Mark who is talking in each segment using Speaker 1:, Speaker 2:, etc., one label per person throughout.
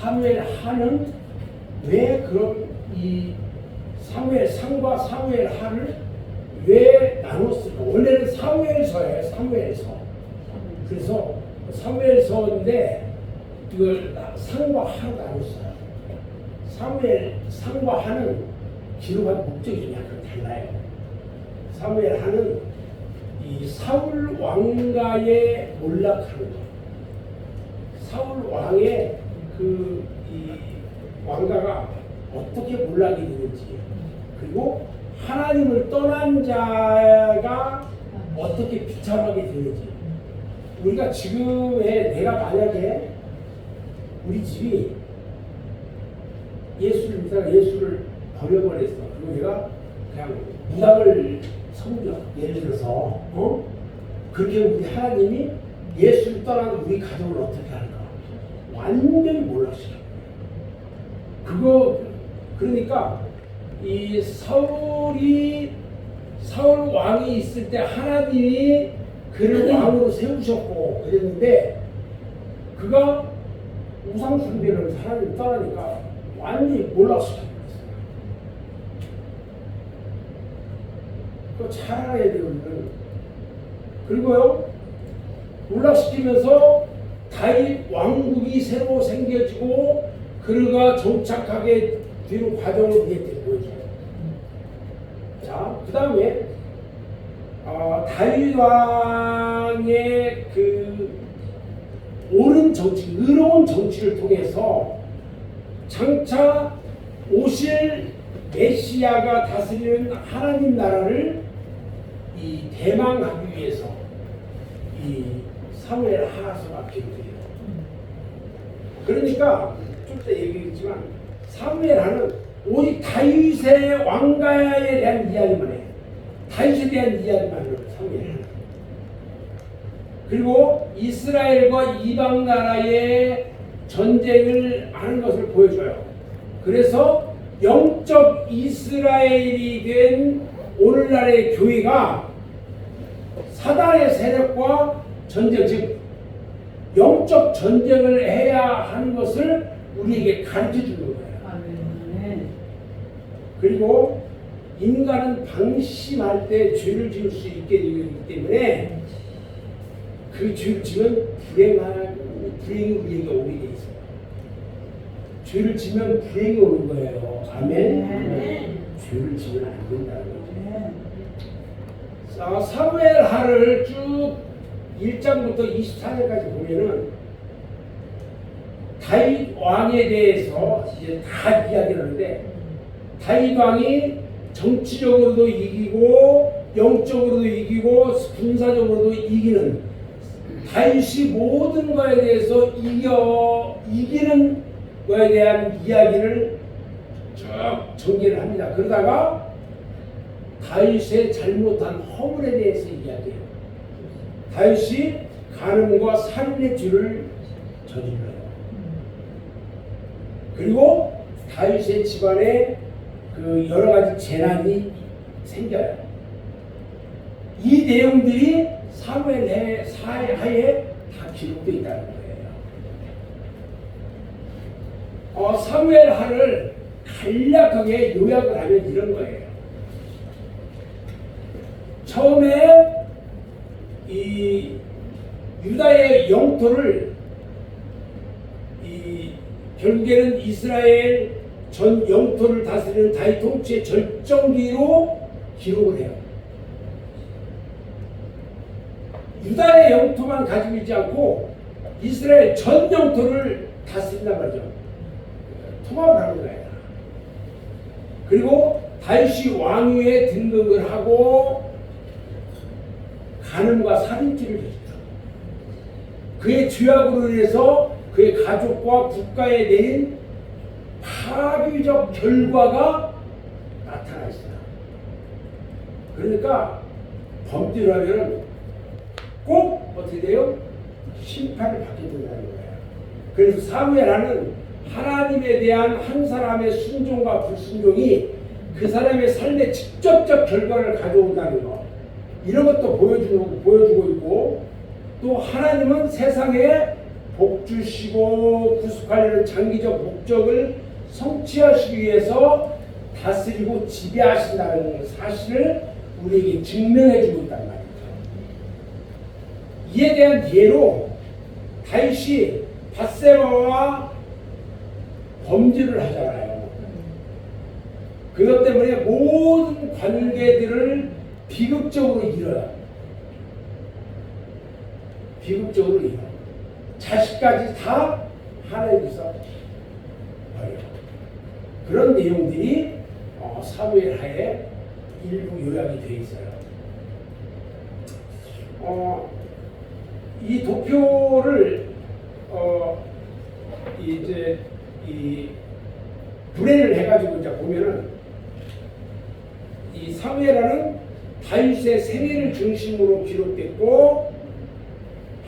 Speaker 1: 사무엘 하는 왜 그런 이 사무엘 상과 사무엘 하를 왜 나눴을까? 원래는 사무엘서예요. 사무엘서. 그래서 사무엘서인데 이걸 상과 하로 나눴어요. 사무엘 상과 하는 기록한 목적이 좀 약간 달라요. 사무엘 하는 이 사울 왕가에 몰락하는 것, 사울 왕의 그 이 왕가가 어떻게 몰락이 되는지, 그리고 하나님을 떠난 자가 어떻게 비참하게 되는지. 우리가 지금의 내가 만약에 우리 집이 예수를 믿다가 예수를 버려버렸어. 그리고 내가 그냥 무당을 섬겨. 예를 들어서 그렇게 우리 하나님이 예수를 떠난 우리 가족을 어떻게 할까? 완전히 몰락시켜. 그러니까 이 사울 왕이 있을 때 하나님이 그를 왕으로 세우셨고 그랬는데 그가 우상 숭배를 하나님 떠나니까 완전히 몰락시켜. 잘 알아야 돼요, 우리는. 그리고요, 몰락시키면서 다윗 왕국이 새로 생겨지고 그가 정착하게 되는 과정을 우리한테 보여줘요. 자, 그 다음에 다윗 왕의 그 옳은 정치, 의로운 정치를 통해서 장차 오실 메시아가 다스리는 하나님 나라를 이 대망하기 위해서 이 사무엘 하서가 기록돼요. 그러니까 좀 더 얘기했지만 사무엘 하는 오직 다윗의 왕가에 대한 이야기만 해요. 다윗에 대한 이야기만 해요. 사무엘 하는. 그리고 이스라엘과 이방 나라의 전쟁을 하는 것을 보여줘요. 그래서 영적 이스라엘이 된 오늘날의 교회가 사단의 세력과 전쟁, 즉 영적 전쟁을 해야 하는 것을 우리에게 가르쳐 주는 거예요. 그리고 인간은 방심할 때 죄를 지을 수 있게 되기 때문에 그 죄를 지면 불행이 우리에게 오게 돼 있어요. 죄를 지면 불행이 오는 거예요. 아멘. 죄를 지면 안 된다는 거죠. 자, 사무엘 하를 쭉 1장부터 24절까지 보면은 다윗 왕에 대해서 이제 다 이야기를 하는데 다윗 왕이 정치적으로도 이기고 영적으로도 이기고 군사적으로도 이기는 다윗이 모든 것에 대해서 이기는 것에 대한 이야기를 쭉 전개를 합니다. 그러다가 다윗의 잘못한 허물에 대해서 이야기해요. 다윗이 간음과 살인의 죄를 저질러요. 그리고 다윗의 집안에 그 여러 가지 재난이 생겨요. 이 내용들이 사무엘 하에 다 기록되어 있다는 거예요. 사무엘 하를 간략하게 요약을 하면 이런 거예요. 처음에 이 유다의 영토를 결국에는 이스라엘 전 영토를 다스리는 다윗 통치의 절정기로 기록을 해요. 유다의 영토만 가지고 있지 않고 이스라엘 전 영토를 다스린단 말이죠. 통합을 하는 거예요. 그리고 다윗이 왕위에 등극을 하고 간음과 살인죄를 했죠. 그의 죄악으로 인해서 그의 가족과 국가에 내린 파괴적 결과가 나타나 있어요. 그러니까 범죄를 하면 꼭 어떻게 돼요? 심판을 받게 된다는 거예요. 그래서 사무엘하는 하나님에 대한 한 사람의 순종과 불순종이 그 사람의 삶에 직접적 결과를 가져온다는 것, 이런 것도 보여주고 있고, 또 하나님은 세상에 복 주시고 구속하려는 장기적 목적을 성취하시기 위해서 다스리고 지배하신다는 사실을 우리에게 증명해 주고 있단 말이죠. 이에 대한 예로 다윗이 밧세바와 범죄를 하잖아요. 그것 때문에 모든 관계들을 비극적으로 잃어요. 비극적으로 잃어. 자식까지 다 하나님께서 버려요. 그런 내용들이 사무엘 하에 일부 요약이 되어 있어요. 이 도표를 이제 이 브레를 해가지고 이제 보면은 이 사무엘하는 다윗의 생애를 중심으로 기록됐고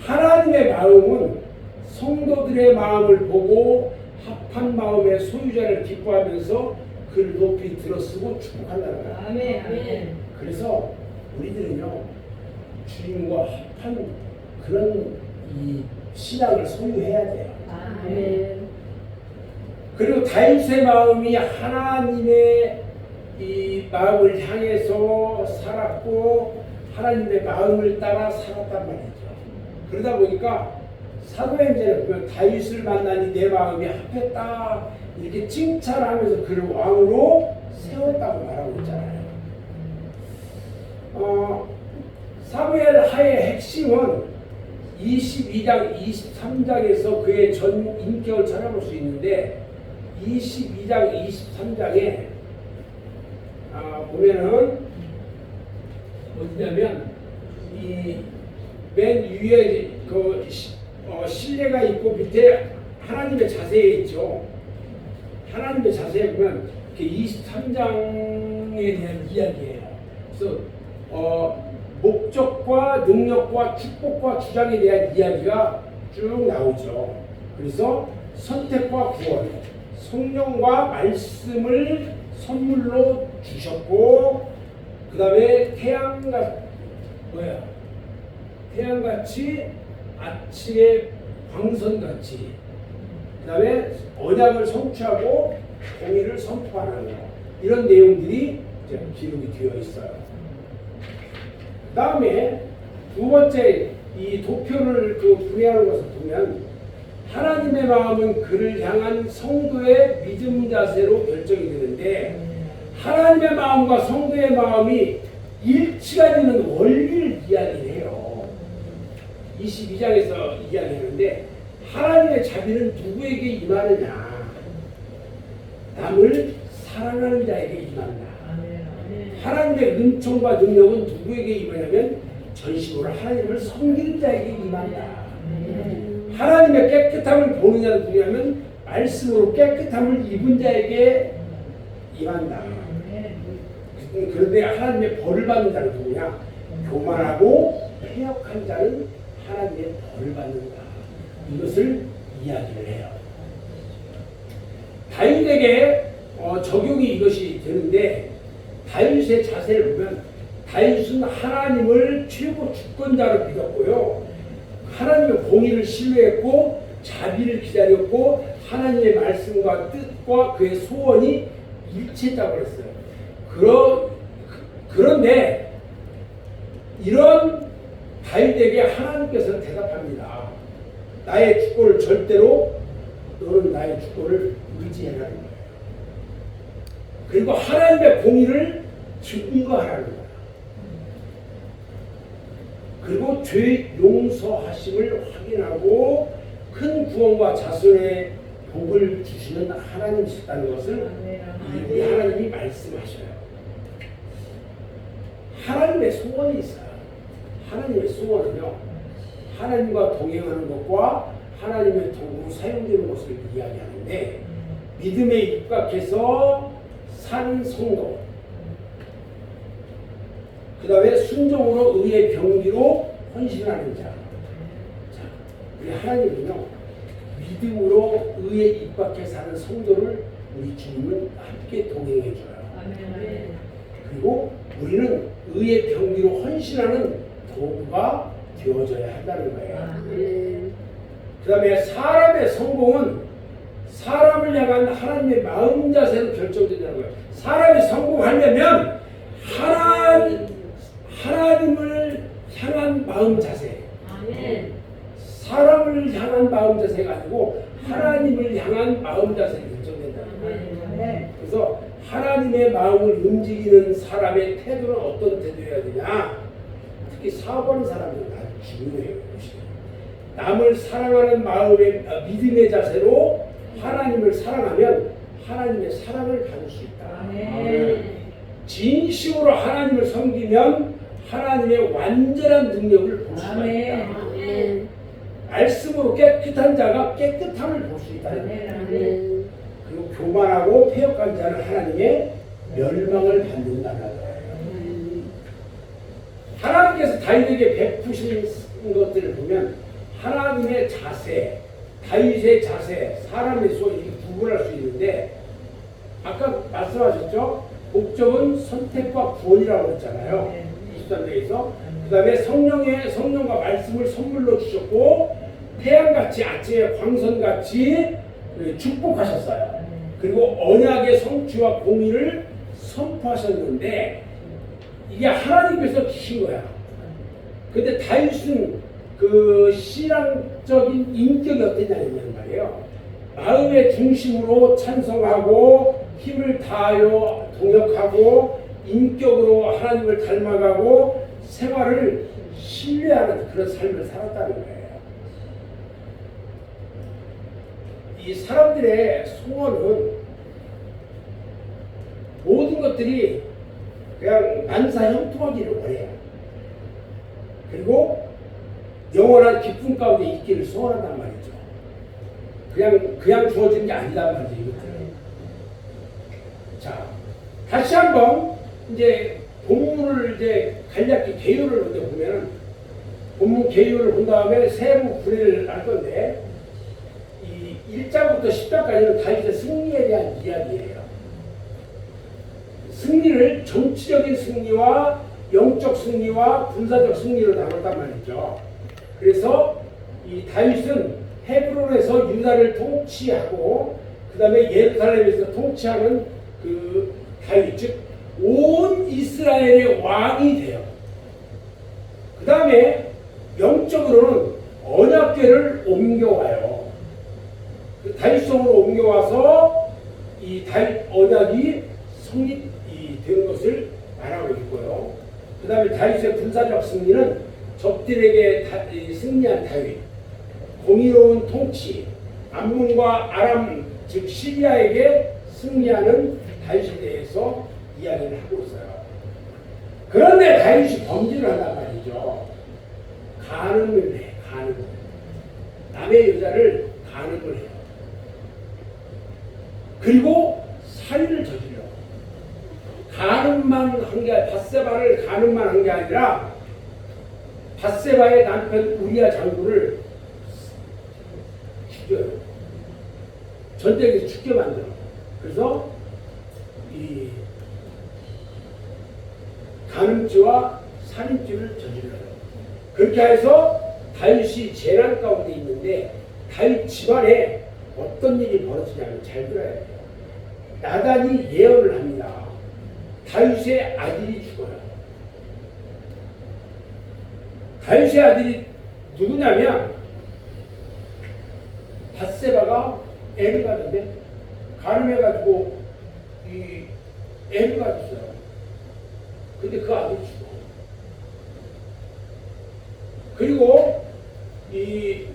Speaker 1: 하나님의 마음은 성도들의 마음을 보고 합한 마음의 소유자를 기뻐하면서 그를 높이 들어쓰고 축복한다는 거예요.
Speaker 2: 아멘.
Speaker 1: 그래서 우리들은요 주님과 합한 그런 이 신앙을 소유해야 돼요.
Speaker 2: 아멘.
Speaker 1: 그리고 다윗의 마음이 하나님의 이 마음을 향해서 살았고 하나님의 마음을 따라 살았단 말이죠. 그러다 보니까 사도행전에 보면 다윗을 만나니 내 마음이 합했다 이렇게 칭찬하면서 그를 왕으로 세웠다고 말하고 있잖아요. 사무엘 하의 핵심은 22장, 23장에서 그의 전 인격을 찾아볼 수 있는데 22장, 23장에 보면은 어디냐면 이 맨 위에 그 신뢰가 있고 밑에 하나님의 자세에 있죠. 하나님의 자세에 보면 23장에 대한 이야기예요. 그래서 목적과 능력과 축복과 주장에 대한 이야기가 쭉 나오죠. 그래서 선택과 구원, 성령과 말씀을 선물로 주셨고, 그 다음에 태양같이 아침에 광선같이, 그 다음에 언약을 성취하고 공의를 선포하는 것, 이런 내용들이 이제 기록이 되어 있어요. 그 다음에 두 번째 이 도표를 분해하는 것을 보면 하나님의 마음은 그를 향한 성도의 믿음 자세로 결정이 되는데 하나님의 마음과 성도의 마음이 일치가 되는 원리를 이야기해요. 22장에서 이야기하는데 하나님의 자비는 누구에게 임하느냐? 남을 사랑하는 자에게 임한다. 하나님의 은총과 능력은 누구에게 임하냐면 전심으로 하나님을 섬기는 자에게 임한다. 하나님의 깨끗함을 보는 자는 누구냐면 말씀으로 깨끗함을 입은 자에게 임한다. 그런데 하나님의 벌을 받는 자는 누구냐? 교만하고 패역한 자는 하나님의 벌을 받는다. 이것을 이야기를 해요. 다윗에게 적용이 이것이 되는데 다윗의 자세를 보면 다윗은 하나님을 최고 주권자로 믿었고요. 하나님의 공의를 신뢰했고 자비를 기다렸고 하나님의 말씀과 뜻과 그의 소원이 일치했다고 했어요. 그런데 이런 다윗에게 하나님께서 대답합니다. 나의 주권을 절대로 너는 나의 주권을 의지해라는 거예요. 그리고 하나님의 공의를 증거하라는 거예요. 그리고 죄 용서하심을 확인하고 큰 구원과 자손의 복을 주시는 하나님이시다는 것을 우리 하나님이 말씀하셔요. 하나님의 소원이 있어요. 하나님의 소원은요, 하나님과 동행하는 것과 하나님의 도구로 사용되는 것을 이야기하는데 믿음에 입각해서 사는 성도, 그 다음에 순종으로 의의 병기로 헌신하는 자. 우리 하나님은요, 믿음으로 의에 입각해 사는 성도를 우리 주님은 함께 동행해줘요. 그리고 우리는 의의 병기로 헌신하는 도구가 되어져야 한다는 거예요. 그 다음에 사람의 성공은 사람을 향한 하나님의 마음 자세로 결정된다는 거예요. 사람이 성공하려면 하나님을 향한 마음 자세.
Speaker 2: 아멘.
Speaker 1: 사람을 향한 마음 자세가 아니고 하나님을 향한 마음 자세가 결정된다는 거예요.
Speaker 2: 아멘.
Speaker 1: 그래서 하나님의 마음을 움직이는 사람의 태도는 어떤 태도여야 되냐? 특히 사업하는 사람들은 아주 중요해요. 남을 사랑하는 마음의 믿음의 자세로 하나님을 사랑하면 하나님의 사랑을 받을 수 있다.
Speaker 2: 아멘.
Speaker 1: 진심으로 하나님을 섬기면 하나님의 완전한 능력을 볼 수가 있다.
Speaker 2: 아멘.
Speaker 1: 말씀으로 깨끗한 자가 깨끗함을 볼 수 있다.
Speaker 2: 아멘.
Speaker 1: 그리고 교만하고 폐역한 자는 하나님의 멸망을 받는다는 거예요. 하나님께서 다윗에게 베푸신 것들을 보면 하나님의 자세, 다윗의 자세, 사람의 소 이렇게 구분할 수 있는데 아까 말씀하셨죠? 목적은 선택과 구원이라고 했잖아요. 23장에서 그 다음에 성령과 말씀을 선물로 주셨고 태양같이 아침에 광선같이 축복하셨어요. 그리고 언약의 성취와 공의를 선포하셨는데 이게 하나님께서 주신 거야. 근데 다윗은 그 신앙적인 인격이 어땠냐는 말이에요. 마음의 중심으로 찬송하고 힘을 다하여 동역하고 인격으로 하나님을 닮아가고 생활을 신뢰하는 그런 삶을 살았다는 거예요. 이 사람들의 소원은 모든 것들이 그냥 만사형통하기를 원해요. 그리고 영원한 기쁨 가운데 있기를 소원한단 말이죠. 그냥 주어진 게 아니란 말이죠. 이것들은. 자, 다시 한번 이제 본문을 이제 간략히 개요를 먼저 보면은 본문 개요를 본 다음에 세부 분해를 할 건데 이 1장부터 10장까지는 다윗의 승리에 대한 이야기예요. 승리를 정치적인 승리와 영적 승리와 군사적 승리로 나눴단 말이죠. 그래서 이 다윗은 헤브론에서 유다를 통치하고 그 다음에 예루살렘에서 통치하는 그 다윗 즉 온 이스라엘의 왕이 돼요. 그 다음에 영적으로는 언약궤를 옮겨와요. 그 다윗성으로 옮겨와서 이 다윗 언약이 성립되는 것을 말하고 있고요. 그 다음에 다윗의 군사적 승리는 적들에게 승리한 다윗, 공의로운 통치, 암몬과 아람 즉 시리아에게 승리하는 다윗에 대해서 이야기를 하고 있어요. 그런데 다윗이 범죄를 한단 말이죠. 간음을 해, 간음. 남의 여자를 간음을 해요. 그리고 살인을 저질러. 간음만 한 게, 밧세바를 간음만 한 게 아니라 밧세바의 남편 우리아 장군을 죽여요. 전쟁에서 죽게 만들어. 그래서 이 간음죄와 살인죄를 저질러요. 그렇게 해서 다윗이 재난 가운데 있는데 다윗 집안에 어떤 일이 벌어지냐면 잘 들어야 돼요. 나단이 예언을 합니다. 다윗의 아들이 죽어요. 다윗의 아들이 누구냐면 밧세바가 애를 가졌는데 간음해가지고 이 애를 가졌어요. 근데 그 아들이 죽어. 그리고 이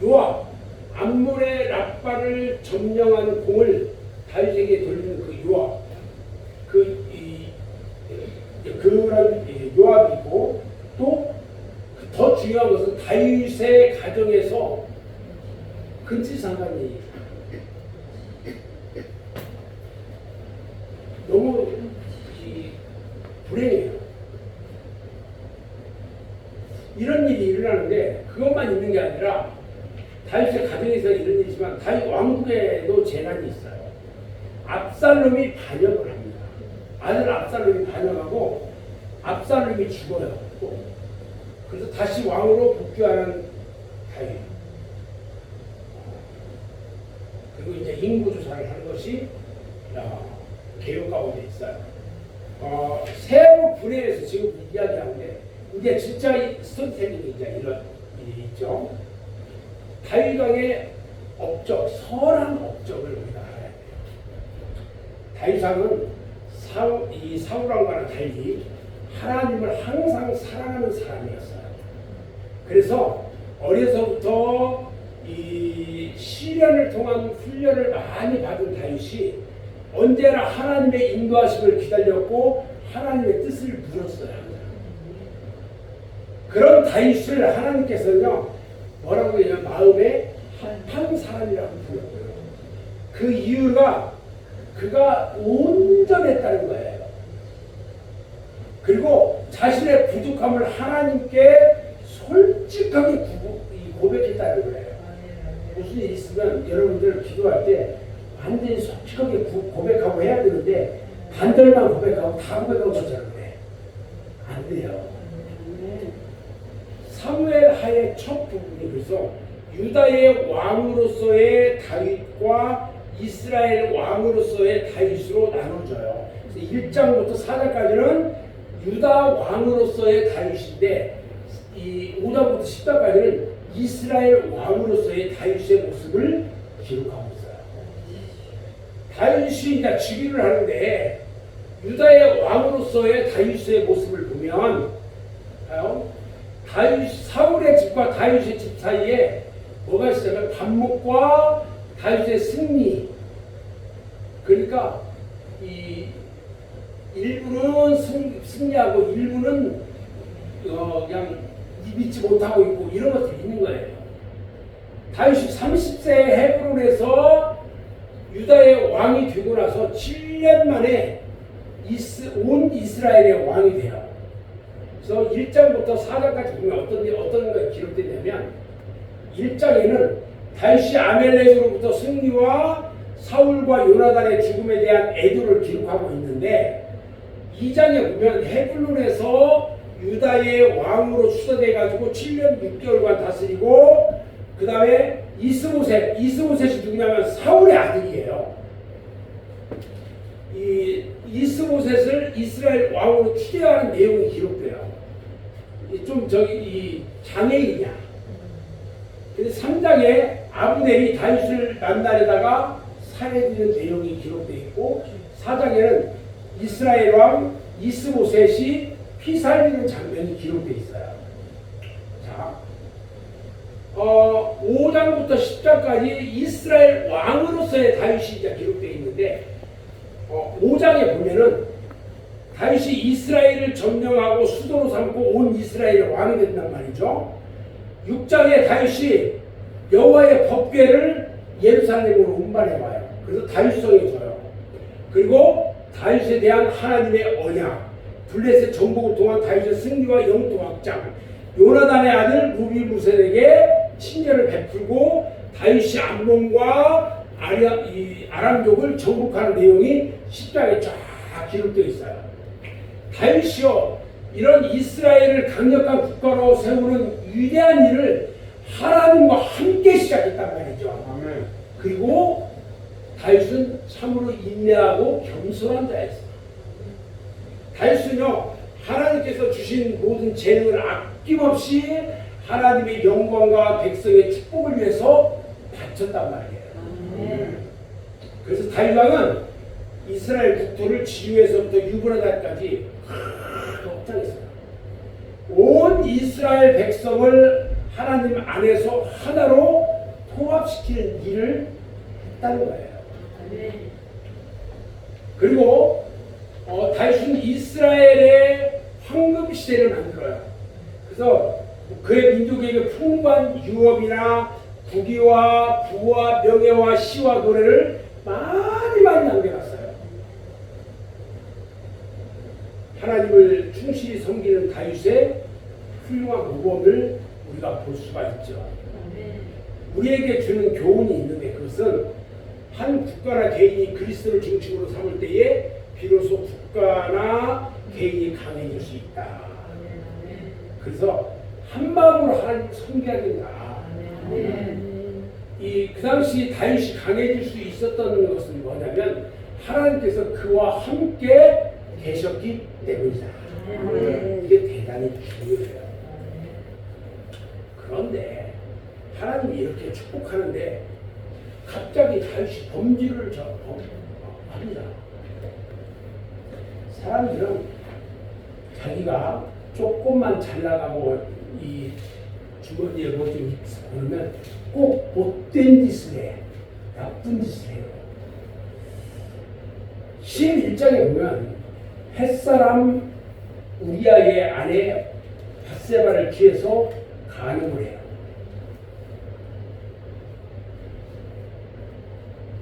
Speaker 1: 요압 암몬의 라빠를 점령하는 공을 다윗에게 돌리는 그 요압 그런 요압이고 또 더 중요한 것은 다윗의 가정에서 근친상간이 너무 불행해요. 이런 일이 일어나는데 그것만 있는 게 아니라 다윗의 가정에서 이런 일이지만 다윗 왕국에도 재난이 있어요. 압살롬이 반역을 합니다. 아들 압살롬이 반역하고 압살롬이 죽어요. 그래서 다시 왕으로 복귀하는 다윗. 그리고 이제 인구 조사를 하는 것이 개혁 가운데 있어요. 세로 분해해서 지금 이야기하는데 이제 진짜 스토리텔링이 이제 이런 일이 있죠. 다윗 왕의 업적, 선한 업적을 우리가 알아야 돼요. 다윗 왕은 사울 왕과는 달리 하나님을 항상 사랑하는 사람이었어요. 그래서 어려서부터 이 시련을 통한 훈련을 많이 받은 다윗이 언제나 하나님의 인도하심을 기다렸고 하나님의 뜻을 물었어요. 그런 다윗을 하나님께서는요 뭐라고 해요? 마음에 합한 사람이라고 불렀고요. 그 이유가 그가 온전했다는 거예요. 그리고 자신의 부족함을 하나님께 솔직하게 고백했다는 거예요. 무슨 일 있으면 여러분들 기도할 때 완전히 솔직하게 고백하고 해야 되는데 반절만 고백하고 다 고백하고 저처럼 그래. 안 돼요. 사무엘 하의 첫 부분이 그래서 유다의 왕으로서의 다윗과 이스라엘 왕으로서의 다윗으로 나눠져요. 그래서 1장부터 4장까지는 유다 왕으로서의 다윗인데 이 5장부터 10장까지는 이스라엘 왕으로서의 다윗의 모습을 기록하고 있어요. 다윗이 이제 즉위를 하는데 유다의 왕으로서의 다윗의 모습을 보면 다윗 사울의 집과 다윗의 집 사이에 뭐가 있어요? 반목과 다윗의 승리. 그러니까 이 일부는 승리하고 일부는 그냥 믿지 못하고 있고 이런 것들이 있는 거예요. 다윗이 30세 헤브론에서 유다의 왕이 되고 나서 7년 만에 온 이스라엘의 왕이 돼요. 그래서 1장부터 4장까지 보면 어떤 게 기록되냐면 1장에는 다윗이 아멜렉으로부터 승리와 사울과 요나단의 죽음에 대한 애도를 기록하고 있는데 2장에 보면 헤블론에서 유다의 왕으로 추서돼 가지고 7년 6개월간 다스리고 그 다음에 이스보셋이 누구냐면 사울의 아들이에요. 이 이스보셋을 이스라엘 왕으로 추대하는 내용이 기록돼요. 이 장애인이야. 근데 3장에 아브넬이 다윗을 만나려다가 살해되는 내용이 기록되어 있고 4장에는 이스라엘 왕 이스보셋이 피 살리는 장면이 기록되어 있어요. 자, 5장부터 10장까지 이스라엘 왕으로서의 다윗이 기록되어 있는데 5장에 보면은 다윗이 이스라엘을 점령하고 수도로 삼고 온 이스라엘의 왕이 된단 말이죠. 6장에 다윗이 여호와의 법궤를 예루살렘으로 운반해 와요. 그래서 다윗성이 져요. 그리고 다윗에 대한 하나님의 언약, 블레셋 정복을 통한 다윗의 승리와 영토 확장, 요나단의 아들 무비보셋에게 친절을 베풀고 다윗이 암몬과 아람족을 정복하는 내용이 10장에 쫙 기록되어 있어요. 다윗이요 이런 이스라엘을 강력한 국가로 세우는 위대한 일을 하나님과 함께 시작했단 말이죠. 아멘. 그리고 다윗은 참으로 인내하고 겸손한 자였어요. 다윗은요 하나님께서 주신 모든 재능을 아낌없이 하나님의 영광과 백성의 축복을 위해서 바쳤단 말이에요. 그래서 다윗 왕은 이스라엘 국토를 지휘에서부터 유브라데까지 확장했어요. 온 이스라엘 백성을 하나님 안에서 하나로 통합시키는 일을 했다는 거예요. 그리고 다윗은 이스라엘의 황금 시대를 만들어요. 그래서 그의 민족에게 풍부한 유업이나 부귀와 부와 명예와 시와 노래를 많이 남겨놨어요. 하나님을 충실히 섬기는 다윗의 훌륭한 모범을 우리가 볼 수가 있죠. 우리에게 주는 교훈이 있는데 그것은 한 국가나 개인이 그리스도를 중심으로 삼을 때에 비로소 국가나 개인이 강해질 수 있다. 그래서 한 마음으로 하나님을 섬겨야 된다. 그 당시 다윗이 강해질 수 있었던 것은 뭐냐면 하나님께서 그와 함께 계셨기 때문이다. 이게 대단히 중요해요. 그런데 하나님이 이렇게 축복하는데 갑자기 다윗이 범죄를 합니다. 사람들은 자기가 조금만 잘 나가고 이 주머니에 뭐 좀 있어 그러면 꼭 못된 짓을 해. 나쁜 짓을 해요. 11장에 보면 햇사람 우리아의 아내 밧세바를 취해서 간음을 해요.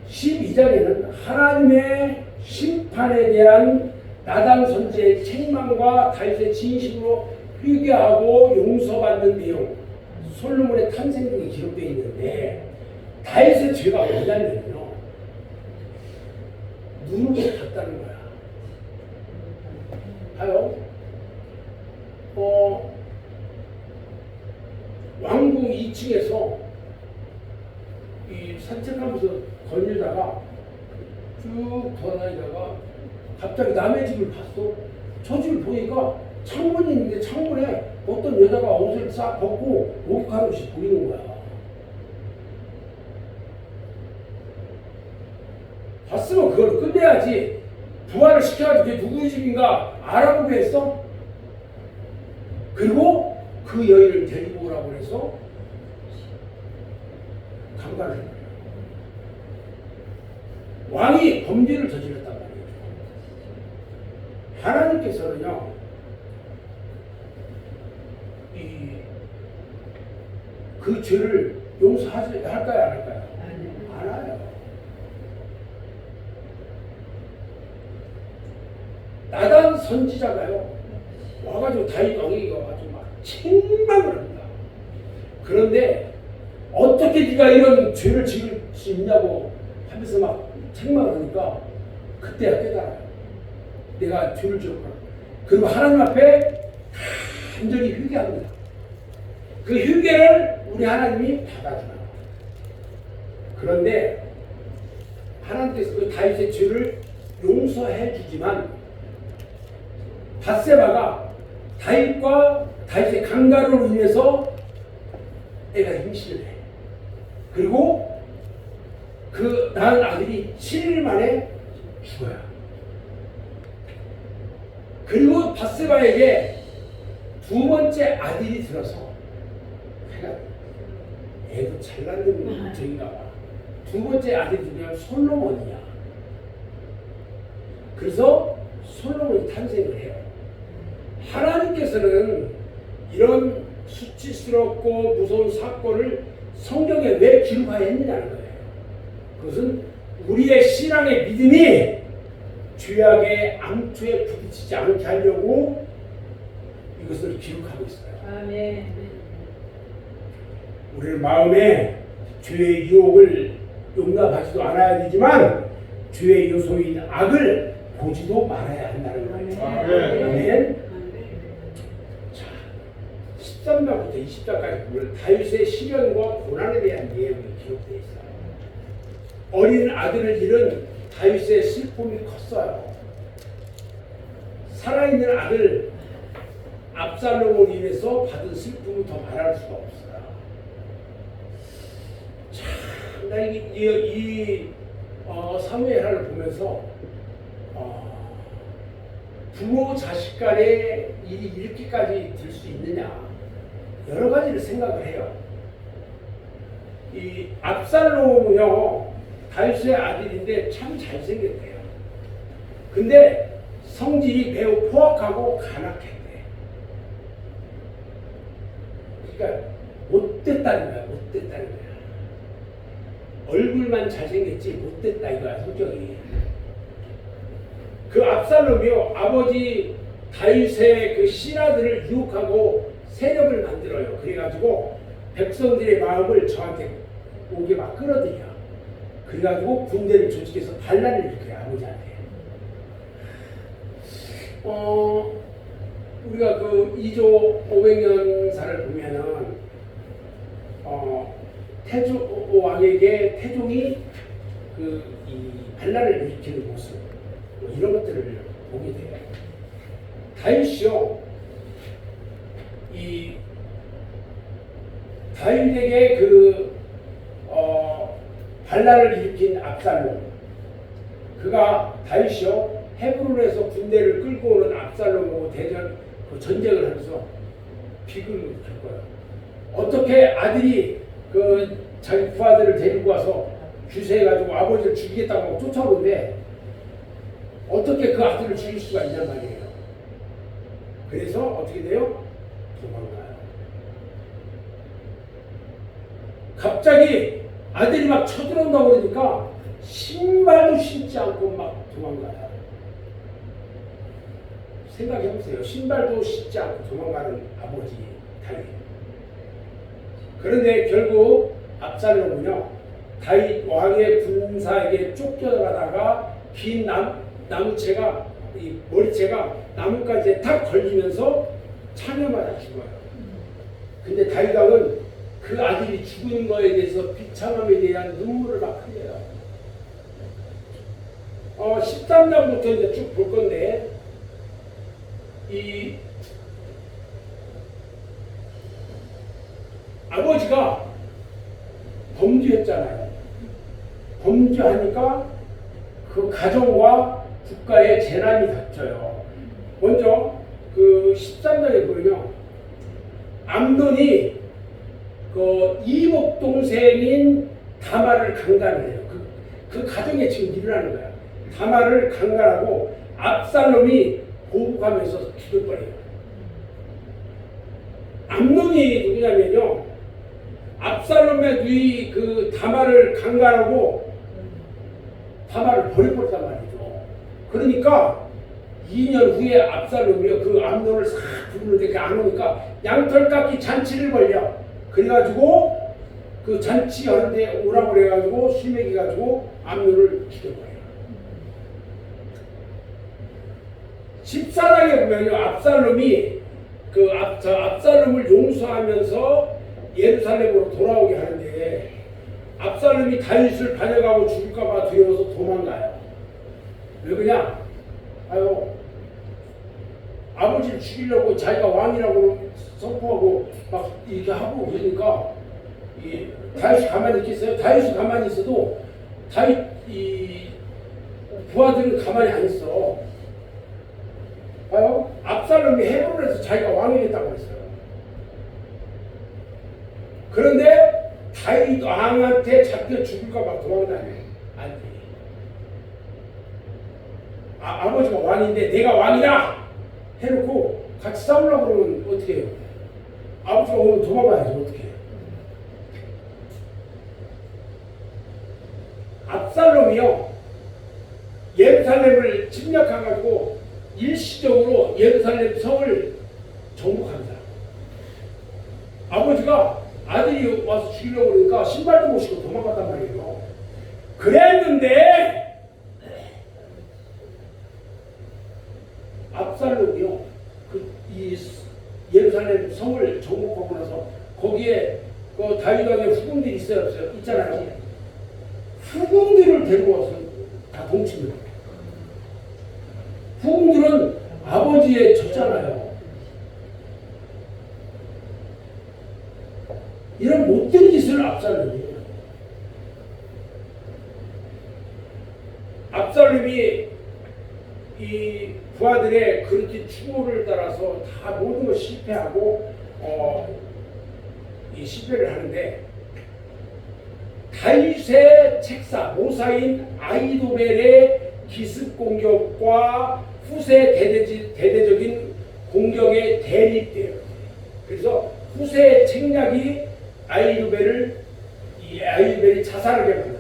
Speaker 1: 12장에는 하나님의 심판에 대한 나단 선지의 책망과 다윗의 진심으로 회개하고 용서받는 내용, 솔로몬의 탄생 등이 기록되어 있는데 다윗의 죄가 뭐냐면요, 눈으로 봤다는 거야. 봐요. 왕궁 2층에서 이 산책하면서 걸리다가 쭉 돌아다니다가 갑자기 남의 집을 봤어. 저 집을 보니까 창문이 있는데 창문에 어떤 여자가 옷을 싹 벗고 목욕하는 것이 보이는 거야. 봤으면 그걸 끝내야지. 부활을 시켜가지고 그게 누구의 집인가 알아보게 했어. 그리고 그 여인을 데리고 오라고 해서 강간을 했어요. 왕이 범죄를 저질렀단 말이에요. 하나님께서는요, 그 죄를 용서할까요, 안 할까요? 안 해요. 나단 선지자가요, 와가지고 다윗 왕에게 와가지고 막 책망을 합니다. 그런데 어떻게 네가 이런 죄를 지을 수 있냐고 하면서 막 책망을 하니까 그때야 깨달아요. 내가 죄를 지었구나. 그리고 하나님 앞에 간절히 회개합니다. 그 회개를 우리 하나님이 받아줘요. 그런데 하나님께서 그 다윗의 죄를 용서해 주지만 밧세바가 다윗과 다윗의 강간으로 인해서 애가 임신을 해. 그리고 그 낳은 아들이 7일 만에 죽어요. 그리고 밧세바에게 두 번째 아들이 들어서 애도 잘 낳는 저인가 봐. 두 번째 아들이 들면 솔로몬이야. 그래서 솔로몬이 탄생을 해요. 하나님께서는 이런 수치스럽고 무서운 사건을 성경에 왜 기록하였느냐는 거예요. 그것은 우리의 신앙의 믿음이 죄악의 암초에 부딪히지 않게 하려고 이것을 기록하고 있어요.
Speaker 2: 아멘.
Speaker 1: 우리는 마음에 죄의 유혹을 용납하지도 않아야 되지만 죄의 요소인 악을 보지도 말아야 한다는 거예요. 아멘. 자, 13장부터 20장까지 보면 다윗의 시련과 고난에 대한 내용이 기록되어 있어요. 어린 아들을 잃은 다윗의 슬픔이 컸어요. 살아있는 아들 압살롬으로 인해서 받은 슬픔을 더 말할 수가 없어요. 참, 나 이 사무엘하를 보면서 부모 자식 간의 일이 이렇게까지 될 수 있느냐 여러 가지를 생각을 해요. 이 압살롬은요 다윗의 아들인데 참 잘생겼대요. 근데 성질이 매우 포악하고 간악했대. 그러니까 못됐다는 거야. 못됐다는 거야. 얼굴만 잘생겼지 못됐다 이거야 성격이. 그 압살롬이요 아버지 다윗의 그 신하들을 유혹하고 세력을 만들어요. 그래가지고 백성들의 마음을 저한테 오게 막 끌어들여. 그래가지고 군대를 조직해서 반란을 일으켜요 아버지한테. 우리가 그 2조 500년사를 보면은 태종 왕에게 태종이 이 반란을 일으키는 모습 뭐 이런 것들을 보게 돼요. 다윗이요, 이 다윗에게 반란을 일으킨 압살롬, 그가 다윗이요 헤브론에서 군대를 끌고 오는 압살롬하고 전쟁을 하면서 비극을 겪어요. 어떻게 아들이 자기 부하들을 데리고 와서 주세해가지고 아버지를 죽이겠다고 쫓아오는데 어떻게 그 아들을 죽일 수가 있냔 말이에요. 그래서 어떻게 돼요? 도망가요. 갑자기 아들이 막 쳐들어온다고 그러니까 신발도 신지 않고 막 도망가요. 생각해보세요. 신발도 신지 않고 도망가는 아버지 다윗. 그런데 결국 압살롬은요, 다윗 왕의 군사에게 쫓겨나가다가 긴 나무채가, 이 머리채가 나뭇가지에 탁 걸리면서 창에 맞아 죽어요. 근데 다윗 왕은 그 아들이 죽은 거에 대해서 비참함에 대한 눈물을 막 흘려요. 13장부터 이제 쭉 볼 건데, 이 아버지가 범죄했잖아요. 범죄하니까 그 가정과 국가에 재난이 닥쳐요. 먼저 13장에 보면요, 암논이 이복 동생인 다말을 강간을 해요. 그 가정에 지금 일어나는 거야. 다말을 강간하고 압살롬이 보복하면서 죽여버려요. 암논이 누구냐면요, 압살롬의 누이 다말을 강간하고 다말을 버려버렸단 말이죠. 그러니까 2년 후에 압살롬이요, 암논을 싹 부르는데 안 오니까 양털깎이 잔치를 벌려. 그래가지고 잔치 하는데 오라고 그래가지고 술 먹여가지고 암논을 죽여버려요. 14장에 보면요, 압살롬이 압살롬을 용서하면서 예루살렘으로 돌아오게 하는데 압살롬이 다윗을 반역하고 죽을까봐 두려워서 도망가요. 왜 그러냐? 아버지를 죽이려고 자기가 왕이라고 선포하고 막 이렇게 하고 그러니까 다윗이 가만히 있겠어요? 다윗이 가만히 있어도 다윗 부하들은 가만히 안 있어. 압살롬이 헤브론에서 자기가 왕이 됐다고 했어요. 그런데 다윗 왕한테 잡혀 죽을까봐 도망다녀요. 안 돼. 아버지가 왕인데 내가 왕이다 해놓고 같이 싸우려고 그러면 어떻게 해요? 아버지가 오면 도망가야지. 어떻게 해요? 압살롬이요, 예루살렘을 침략해가지고 일시적으로 예루살렘 성을 정복합니다. 아버지가 아들이 와서 죽이려고 그러니까 신발도 못 신고 도망갔단 말이에요. 그랬는데 압살롬이요, 이 예루살렘 성을 정복하고 나서 거기에 다윗 왕의 후궁들이 있어요, 없어요? 있잖아요. 후궁들을 데리고 와서 다 동침을 해요. 후궁들은 아버지의 젖잖아요. 이런 못된 짓을 압살롬이 해요. 압살롬이 이 부하들의 그렇게 추모를 따라서 다 모든 걸 실패하고 이 실패를 하는데 다윗의 책사 모사인 아히도벨의 기습 공격과 후세 대대적인 공격에 대립돼요. 그래서 후세의 책략이 아히도벨이 자살하게 합니다.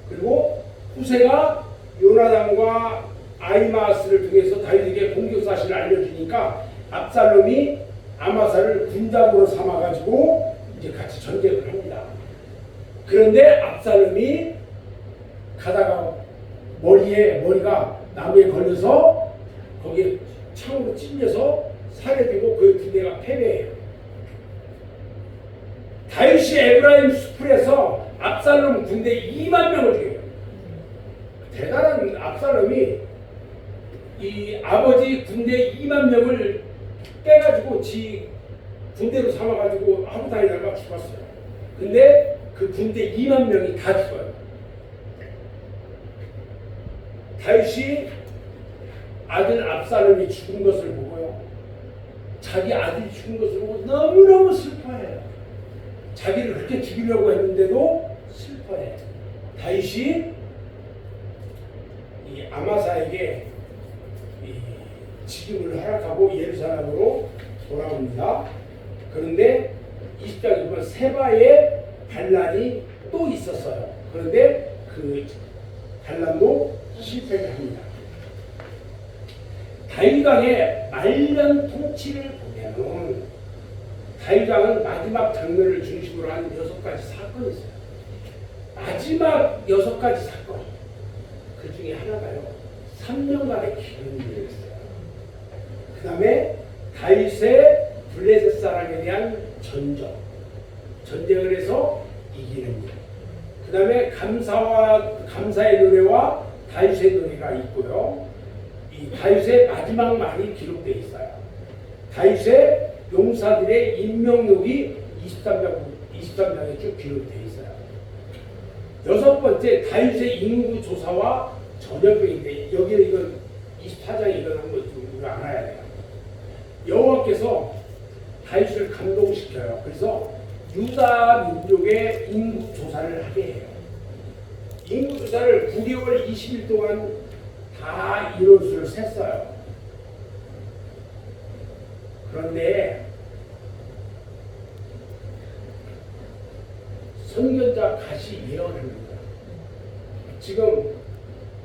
Speaker 1: 그리고 후세가 요나단과 아히마아스를 통해서 다윗에게 공격 사실을 알려주니까 압살롬이 아마사를 군장으로 삼아가지고 이제 같이 전쟁을 합니다. 그런데 압살롬이 가다가 머리가 나무에 걸려서 거기에 창으로 찔려서 살해되고 그 군대가 패배해요. 다윗이 에브라임 숲에서 압살롬 군대 2만 명을 죽여요. 대단한 압살롬이 이 아버지 군대 2만 명을 빼가지고 지 군대로 삼아가지고 하고 다니다가 죽었어요. 근데 그 군대 2만 명이 다 죽어요. 다윗이 아들 압살롬이 죽은 것을 보고요. 자기 아들이 죽은 것을 보고 너무너무 슬퍼해요. 자기를 그렇게 죽이려고 했는데도 슬퍼해요. 다윗이 이 아마사에게 이 지금을 허락하고 예루살렘으로 돌아옵니다. 그런데 20장에 보면 세바의 반란이 또 있었어요. 그런데 그 반란도 실패를 합니다. 다윗 왕의 말년 통치를 보면 다윗 왕은 마지막 장면을 중심으로 한 6가지 사건이 있어요. 마지막 6가지 사건. 그 중에 하나가요. 3년간의 기근이 있어요. 그 다음에 다윗의 블레셋 사람에 대한 전쟁을 해서 이기는 일. 그 다음에 감사의 노래와 다윗의 노래가 있고요. 이 다윗의 마지막 말이 기록되어 있어요. 다윗의 용사들의 인명록이 23장에 쭉 기록되어 있어요. 6번째, 다윗의 인구 조사와 전역병인데 여기는 이건 24장에 이건 한번 우리가 알아야 돼요. 여호와께서 다윗을 감동시켜요. 그래서 유다 민족의 인구 조사를 하게 해요. 인구 조사를 9개월 20일 동안 다 인원수를 셌어요. 그런데 선견자 갓이 예언을 합니다. 지금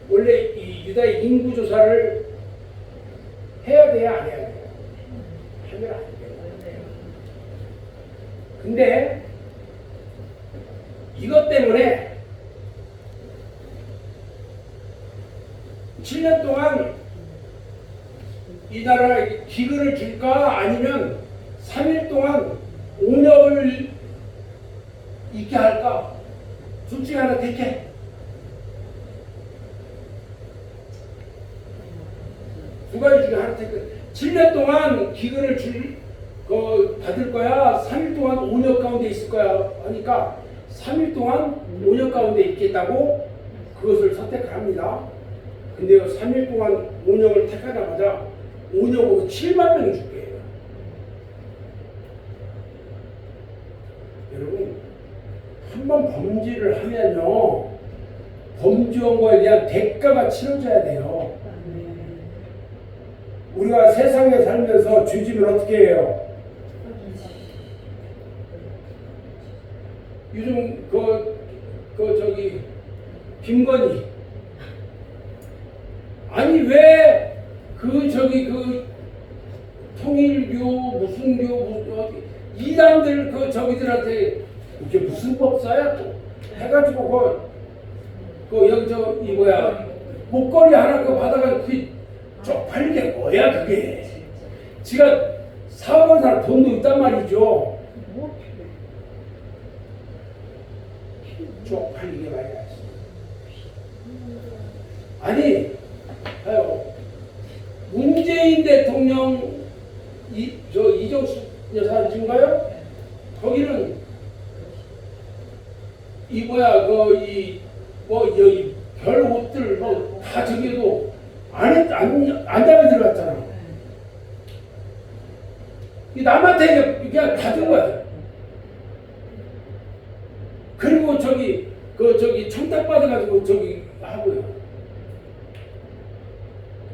Speaker 1: 원래 이 유다의 인구 조사를 해야 돼야 안 해야 돼요? 하면 안 돼요. 근데 이것 때문에 7년 동안 이 나라에 기근을 줄까 아니면 3일 동안 온역을 있게 할까? 둘 중에 하나 택해. 두 가지 중에 하나 택해. 7년 동안 기근을 받을 거야? 3일 동안 온역 가운데 있을 거야? 하니까 3일 동안 온역 가운데 있겠다고 그것을 선택을 합니다. 근데요, 3일 동안 온역을 택하자마자 온역으로 7만 명이 죽게 해요. 여러분, 한번 범죄를 하면요, 범죄한 거에 대한 대가가 치러져야 돼요. 우리가 세상에 살면서 죄지면 어떻게 해요? 요즘 저기 김건희 아니 왜 통일교 무슨 이단들 저기들한테 이게 무슨 법사야 또 해가지고 여기 목걸이 하나 받아가 그게 쪽팔리게 뭐야 그게. 지가 사업한 사람 돈도 있단 말이죠. 쪽팔리게 말이야. 아니 문재인 대통령 이정수 여사 지금가요? 거기는 여기 별 옷들 다 저기도 안 담에 들어갔잖아. 남한테 그냥 다 준 거야. 그리고 저기 청탁 받아가지고 저기 하고요.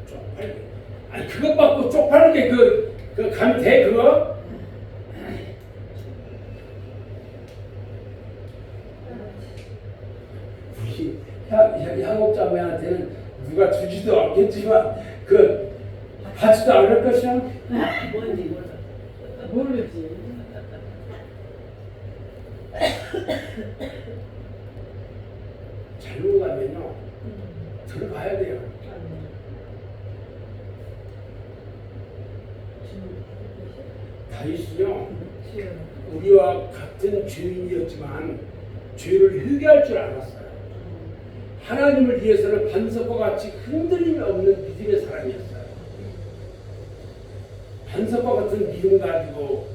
Speaker 1: 쪽팔리게. 아니 그것 받고 쪽팔리게 가면 돼 그거? 우리 향업자매한테는 누가 주지도 않겠지만 받지도 않을 것이야.
Speaker 2: 뭔지 모르지.
Speaker 1: 잘못하면요 들어가야 돼요. 다윗은요 우리와 같은 죄인이었지만 죄를 회개할 줄 알았어요. 하나님을 위해서는 반석과 같이 흔들림이 없는 믿음의 사람이었어요. 반석과 같은 믿음 가지고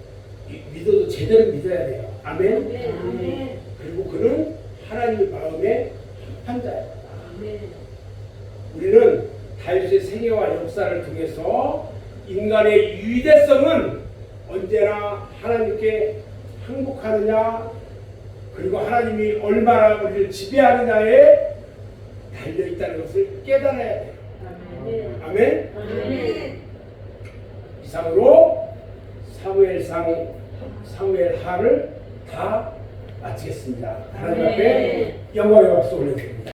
Speaker 1: 믿어도 제대로 믿어야 돼요. 아멘.
Speaker 3: 아멘.
Speaker 1: 그리고 그는 하나님의 마음에 합한 자예요.
Speaker 3: 아멘.
Speaker 1: 우리는 다윗의 생애와 역사를 통해서 인간의 위대성은 언제나 하나님께 항복하느냐, 그리고 하나님이 얼마나 우리를 지배하느냐에 달려있다는 것을 깨달아야 돼요.
Speaker 3: 아멘.
Speaker 1: 아멘.
Speaker 3: 아멘.
Speaker 1: 이상으로 사무엘상, 사무엘하를 다 마치겠습니다. 하나님 앞에 영광의 박수 올려드립니다.